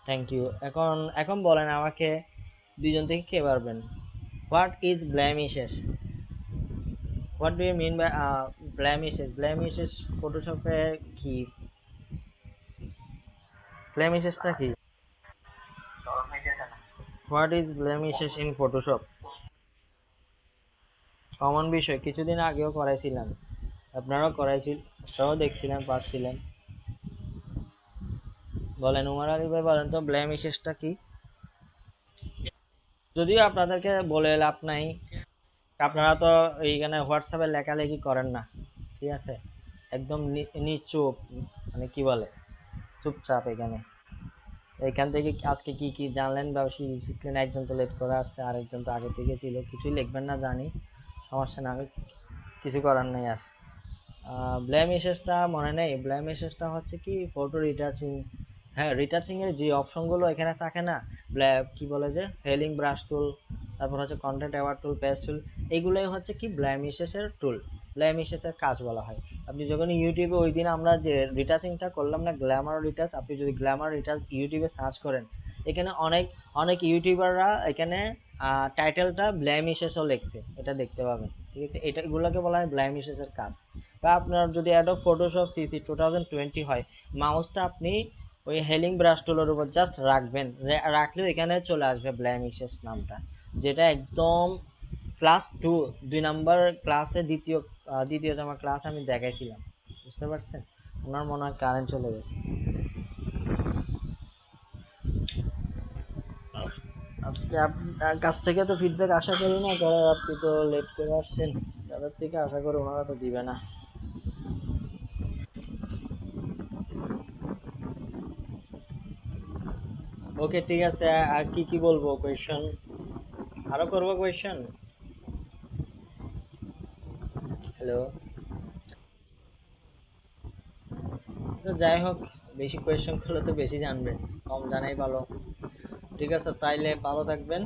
Thank you. এখন এখন বলেন আমাকে, দুইজন থেকে কে পারবেন? What is blemishes? What do you mean by blemishes? Blemishes ফটোশপে কি? ব্লেমিশেসটা কি? What is blemishes in Photoshop? Common বিষয়, কিছুদিন আগেও করাইছিলাম, আপনারাও করাইছিল, আপনারাও দেখছিলেন, পারছিলেন। বলেন উমর আলী ভাই, বলেন তো ব্লেমিশেসটা কি? যদিও আপনাদেরকে বলে লাভ নাই, আপনারা তো এইখানে হোয়াটসঅ্যাপে লেখালেখি করেন না, ঠিক আছে, একদম নিচুপ, মানে কি বলে, চুপচাপ এখানে। এখান থেকে আজকে কি কি জানলেন বা শিখলেন? একজন তো লেট করে আসছে, আরেকজন তো আগে থেকে ছিল। কিছুই লিখবেন না জানি, সমস্যা না, আমি কিছু করার নেই আর। ব্লেমিশেসটা মনে নেই? ব্লেমিশেসটা হচ্ছে কি ফটো রিটাচিং। হ্যাঁ, রিটাচিং এর যে অপশনগুলো এখানে থাকে না, কি বলে যে হেলিং ব্রাশ টুল, তারপর হচ্ছে কন্টেন্ট অ্যাওয়ার্ড টুল, পেজ টুল, এগুলোই হচ্ছে কি ব্লেমিশেসের টুল, ব্লেমিশেসের কাজ বলা হয়। আপনি যখন ইউটিউবে ওই দিন আমরা যে রিটাচিংটা করলাম না, গ্ল্যামার রিটাচ, আপনি যদি গ্ল্যামার রিটাচ ইউটিউবে সার্চ করেন, এখানে অনেক অনেক ইউটিউবাররা এখানে টাইটেলটা ব্লেমিশেসও লিখছে, এটা দেখতে পাবেন, ঠিক আছে, এটা এগুলোকে বলা হয় ব্লেমিশেসের কাজ। বা আপনার যদি অ্যাডোব ফটোশপ সিসি 2020 হয়, মাউসটা আপনি ওই হেলিং ব্রাশ টুলের উপর জাস্ট রাখবেন, রাখলেও এখানে চলে আসবে ব্লেমিশেস নামটা, যেটা একদম ক্লাস 2, 2 নম্বর ক্লাসে, দ্বিতীয়তম ক্লাস আমি দেখাইছিলাম। বুঝতে পারছেন? ওনার মনে হয় কারেন্ট চলে গেছে। আজকে আপনার কাছ থেকে তো ফিডব্যাক আশা করি না, কারণ আপনি তো লেট করে আসছেন, তাদের থেকে আশা করি ওনারা তো দিবে না। ওকে, ঠিক আছে, আর কি কি বলবো কোয়েশ্চন, আরো করবো কোয়েশ্চন? হ্যালো? তো যাই হোক, বেশি কোয়েশ্চন করলে তো বেশি জানবেন, কম জানাই ভালো। ঠিক আছে, তাইলে ভালো থাকবেন।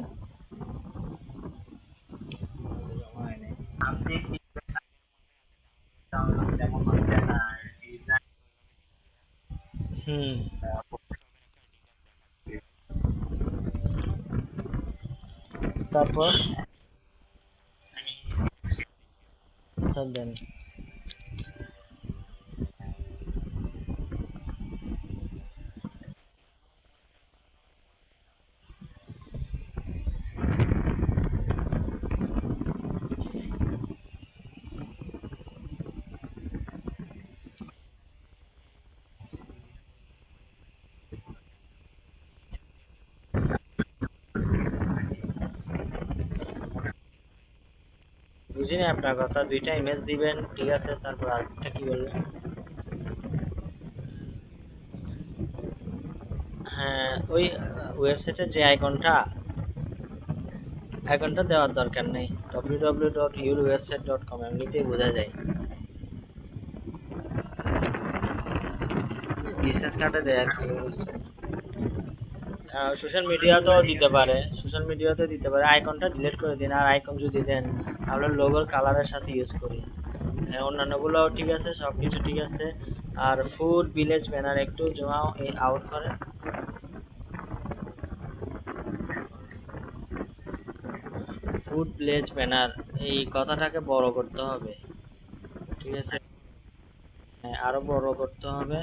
হুম। তারপর আচ্ছা দেন। বুঝিনি আপনার কথা, দুইটা ইমেজ দিবেন ঠিক আছে, তারপর আরেকটা কি বললেন? হ্যাঁ, ওই ওয়েবসাইটের যে আইকনটা দেওয়ার দরকার নেই। www.yourwebsite.com এমনিতেই বোঝা যায়। বিজনেস কার্ডে দেয় আর কি। সোশ্যাল মিডিয়াতেও দিতে পারে, সোশ্যাল মিডিয়াতেও দিতে পারে। আইকনটা ডিলিট করে দিন, আর আইকন যদি দেন তাহলে লোগোর কালারের সাথে ইউজ করি। হ্যাঁ, অন্যান্যগুলোও ঠিক আছে, সবকিছু ঠিক আছে। আর ফুড ভিলেজ ব্যানার একটু জমা আউট করেন। ফুড ভিলেজ ব্যানার, এই কথাটাকে বড় করতে হবে, ঠিক আছে। হ্যাঁ, আরো বড় করতে হবে।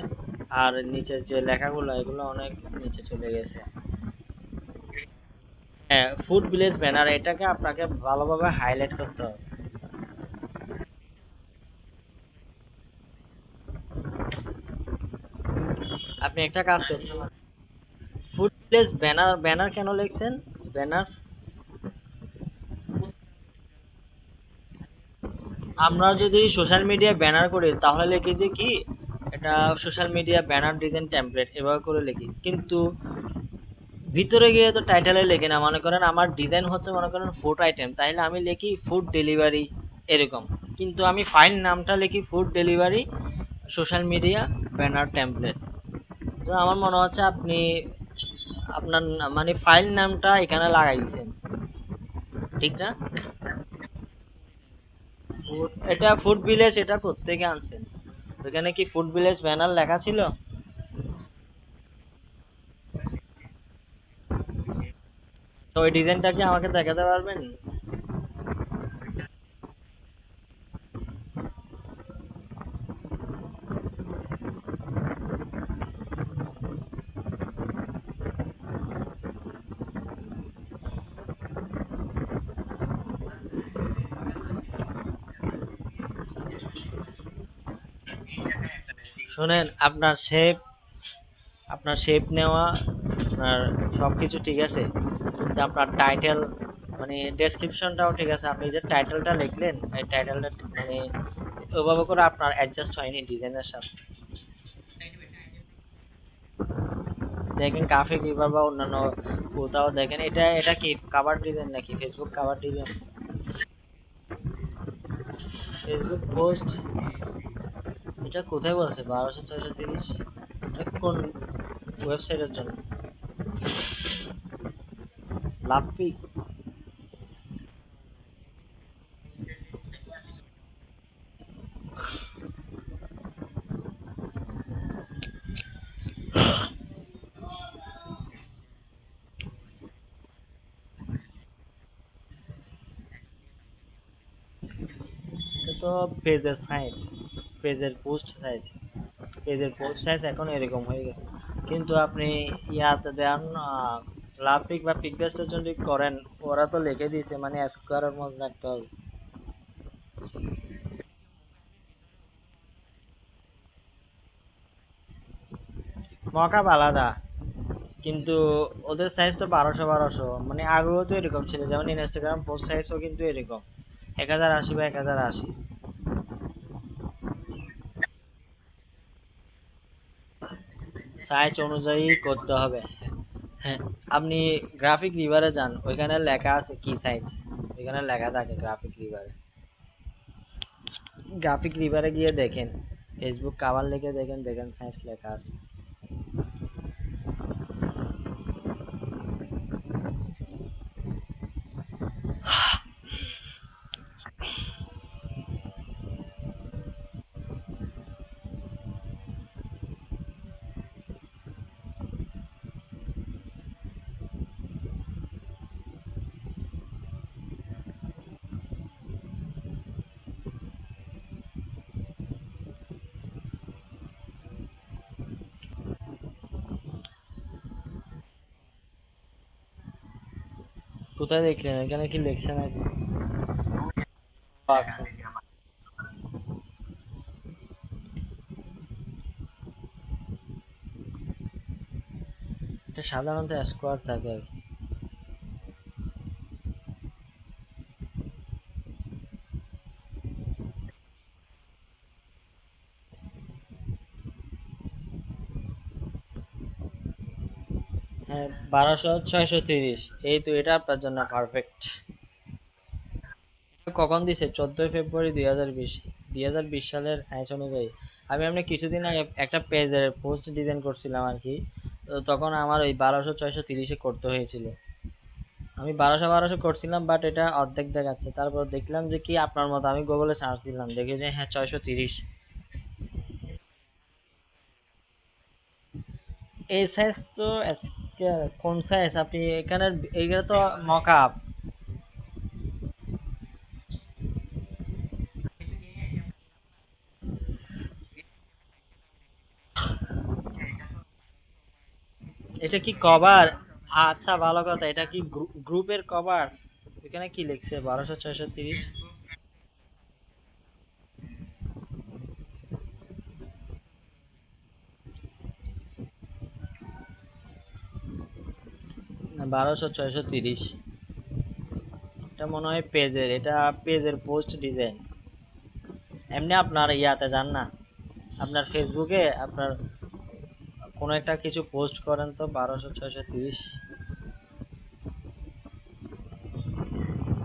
আর নিচের যে লেখাগুলো এগুলো অনেক নিচে চলে গেছে। হ্যাঁ, ফুড ভিলেজ ব্যানার, এটাকে আপনাকে ভালোভাবে হাইলাইট করতে হবে। আপনি একটা কাজ করতে পারেন। ফুড ভিলেজ ব্যানার, ব্যানার কেন লিখছেন? ব্যানার, আমরা যদি সোশ্যাল মিডিয়া ব্যানার করি তাহলে লিখি যে কি, এটা social media banner design template এভাবে করে লিখি, কিন্তু ভিতরে গিয়ে তো টাইটেলে লিখি না। মনে করেন আমার ডিজাইন হচ্ছে মনে করেন ফুড আইটেম, তাহলে আমি লিখি ফুড ডেলিভারি এরকম, কিন্তু আমি ফাইল নামটা লিখি food delivery social media banner template. তো আমার মনে হচ্ছে আপনি আপনার মানে ফাইল নামটা এখানে লাগাই দিচ্ছেন, ঠিক না? এটা ফুড ভিলেজ, এটা কোত্থেকে আনছেন? ওইখানে কি ফুড ভিলেজ ব্যানার লেখা ছিল? তো ওই ডিজাইনটা কি আমাকে দেখাতে পারবেন? শোনেন, আপনার শেপ নেওয়া, আপনার সবকিছু ঠিক আছে, কিন্তু আপনার টাইটেল মানে ডেসক্রিপশনটাও ঠিক আছে। আপনি যে টাইটেলটা লিখলেন এই টাইটেলটা মানে ওভাবে করে আপনার অ্যাডজাস্ট হয়নি ডিজাইনের সাথে। দেখেন কাফে কিভাবে বা অন্যান্য কোথাও দেখেন, এটা এটা কি কাভার ডিজাইন নাকি Facebook cover design? Facebook post, এটা কোথায় বলছে 1200 630? এটা কোন ওয়েবসাইটের জন্য? লাপ্পি? এটা তো পেজের সাইজ, পেজের পোস্ট সাইজ, পেজের পোস্ট সাইজ এখন এরকম হয়ে গেছে। কিন্তু আপনি ইয়াতে দেন লাভ পিক বা পিক বেস্টের জন্য করেন, ওরা তো লিখে দিয়েছে মানে স্কোয়ারের মধ্যে রাখতে হবে। মকআপ আলাদা, কিন্তু ওদের সাইজ তো 1200 মানে আগেও তো এরকম ছিল, যেমন ইনস্টাগ্রাম পোস্ট সাইজও কিন্তু এরকম 1080 বা 1080। সাইজ অনুযায়ী করতে হবে। হ্যাঁ, আপনি গ্রাফিক রিভারে যান, ওইখানে লেখা আছে কি সাইজ, ওইখানে লেখা থাকে গ্রাফিক রিভারে। গ্রাফিক রিভারে গিয়ে দেখেন, ফেসবুক কাভার লিখে দেখেন, দেখেন সাইজ লেখা আছে। কোথায় দেখলেন? এখানে কি লেখছে নাকি? আচ্ছা, এটা সাধারণত স্কোয়ার থাকে আর কি। হ্যাঁ, 1200 630, এই তো এটা আপনার জন্য পারফেক্ট। কখন দিছে? 14 ফেব্রুয়ারি 2020, 2020 সালের সাইজ অনুযায়ী। আমি আপনি কিছুদিন আগে একটা পেজের পোস্ট ডিজাইন করছিলাম আর কি, তো তখন আমার ওই 1200 630 করতে হয়েছিল। আমি 1200 করছিলাম, বাট এটা অর্ধেক দেখাচ্ছে। তারপর দেখলাম যে কি আপনার মতো আমি গুগলে সার্চ দিলাম, দেখি যে হ্যাঁ 630। এই সাইজ তো কোন সাইজ আপনি এখানে? এইগুলো তো মক আপ। এটা কি কভার? আচ্ছা, ভালো কথা। এটা কি গ্রুপের কভার? এখানে কি লিখছে 1200 630? না, 1200 630। এটা মনে হয় পেজের, এটা পেজের পোস্ট ডিজাইন। এমনি আপনার ইয়াতে যান না, আপনার ফেসবুকে আপনার কোনো একটা কিছু পোস্ট করেন তো 1200 630।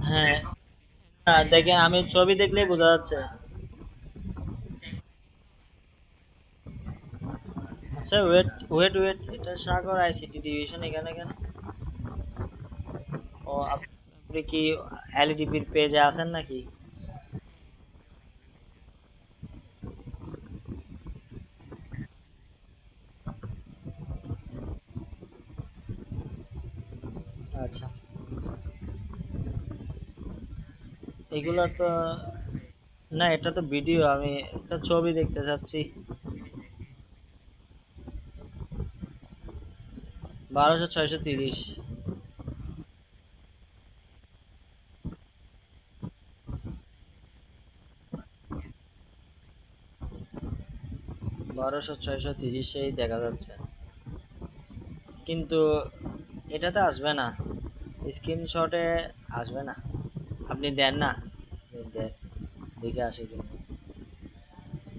হ্যাঁ, দেখেন, আমি ছবি দেখলেই বোঝা যাচ্ছে। আচ্ছা, ওয়েট ওয়েট ওয়েট, এটা সাগর আইসিটি ডিভিশন এখানে কেন? ও, আপনি কি এলডিপির পেজে আছেন নাকি? আচ্ছা, এগুলো তো না, এটা তো ভিডিও, আমি একটা ছবি দেখতে চাচ্ছি। 1200 630। 1200 630 দেখা যাচ্ছে, কিন্তু এটাতে আসবে না, স্ক্রিনশটে আসবে না। আপনি দেন না, দেন, দেখে আসে কিন্তু।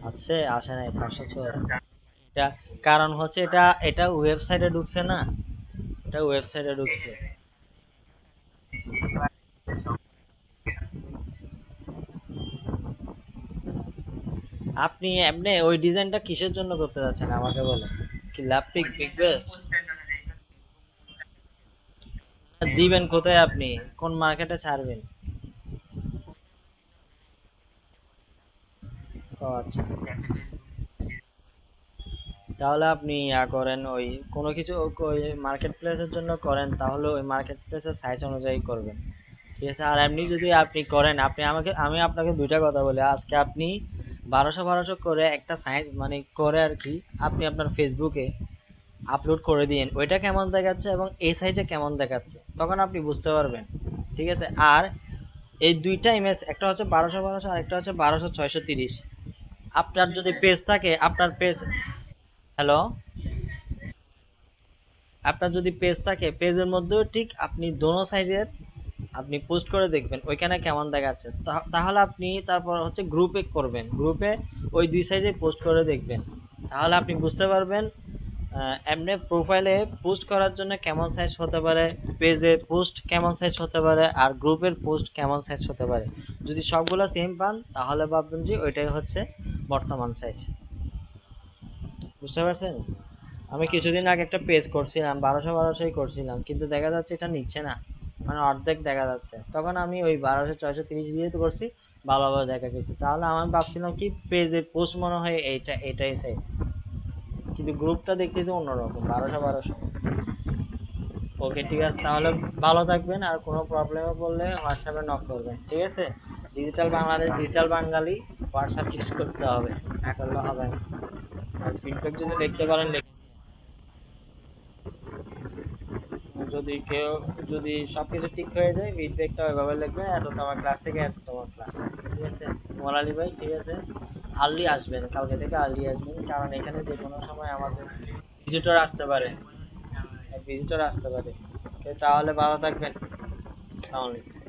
আসছে, আসে নাই 506। এটা কারণ হচ্ছে এটা এটা ওয়েবসাইটে ঢুকছে না, এটা ওয়েবসাইটে ঢুকছে। আপনি এমনি ওই ডিজাইনটা কিসের জন্য করতে যাচ্ছেন আমাকে বলেন? কি ল্যাপটিক রিকোয়েস্ট দিবেন কোথায় আপনি? কোন মার্কেটে ছাড়বেন? ও আচ্ছা, তাহলে আপনি ইয়া করেন, ওই কোনো কিছু ওই মার্কেট প্লেসের জন্য করেন, তাহলে ওই মার্কেট প্লেসের সাইজ অনুযায়ী করবেন। ঠিক আছে? আর এমনি যদি আপনি করেন, আমি আপনাকে দুইটা কথা বলি। আজকে আপনি 1200 করে একটা সাইজ মানে করে আর কি, আপনি আপনার ফেসবুকে আপলোড করে দিন ওইটা কেমন দেখাচ্ছে এবং এই সাইজে কেমন দেখাচ্ছে, তখন আপনি বুঝতে পারবেন। ঠিক আছে? আর এই দুইটা ইমেজ, একটা হচ্ছে 1200 আর একটা হচ্ছে 1200 630। আপনার যদি পেজ থাকে, আপনার পেজ, হ্যালো, আপনার যদি পেজ থাকে, পেজের মধ্যেও ঠিক আপনি দোনো সাইজের আপনি পোস্ট করে দেখবেন ওইখানে কেমন দেখাচ্ছে। তাহলে আপনি তারপর হচ্ছে গ্রুপে করবেন, গ্রুপে ওই দুই সাইজে পোস্ট করে দেখবেন, তাহলে আপনি বুঝতে পারবেন এমনি প্রোফাইলে পোস্ট করার জন্য কেমন সাইজ হতে পারে, পেজে পোস্ট কেমন সাইজ হতে পারে, আর গ্রুপের পোস্ট কেমন সাইজ হতে পারে। যদি সবগুলো সেম পান, তাহলে ভাববেন যে ওইটাই হচ্ছে বর্তমান সাইজ। বুঝতে পারছেন? আমি কিছুদিন আগে একটা পেজ করছিলাম, 1200 করছিলাম, কিন্তু দেখা যাচ্ছে এটা নিচ্ছে না, মানে অর্ধেক দেখা যাচ্ছে। তখন আমি ওই 1200 630 দিয়ে তো করছি, ভালোভাবে দেখা গেছে। তাহলে আমি ভাবছিলাম কি পেজে পোস্ট মনে হয় এটাই সাইজ, কিন্তু গ্রুপটা দেখতেছি অন্যরকম, 1200 ওকে, ঠিক আছে, তাহলে ভালো থাকবেন। আর কোনো প্রবলেমে পড়লে হোয়াটসঅ্যাপে নক করবেন, ঠিক আছে? ডিজিটাল বাংলাদেশ, ডিজিটাল বাঙালি, হোয়াটসঅ্যাপ ইউজ করতে হবে, না করলে হবে না। আর ফিডব্যাক যদি লিখতে পারেন যদি কেউ যদি সবকিছু ঠিক হয়ে যায় ফিডব্যাকটা ওইভাবে লিখবেন, এত তোমার ক্লাস থেকে এত তোমার ক্লাস, ঠিক আছে মোরালি ভাই? ঠিক আছে, আর্লি আসবেন, কালকে থেকে আর্লি আসবেন, কারণ এখানে যে কোনো সময় আমাদের ভিজিটর আসতে পারে, ভিজিটর আসতে পারে। তো তাহলে ভালো থাকবেন, আসসালামু আলাইকুম।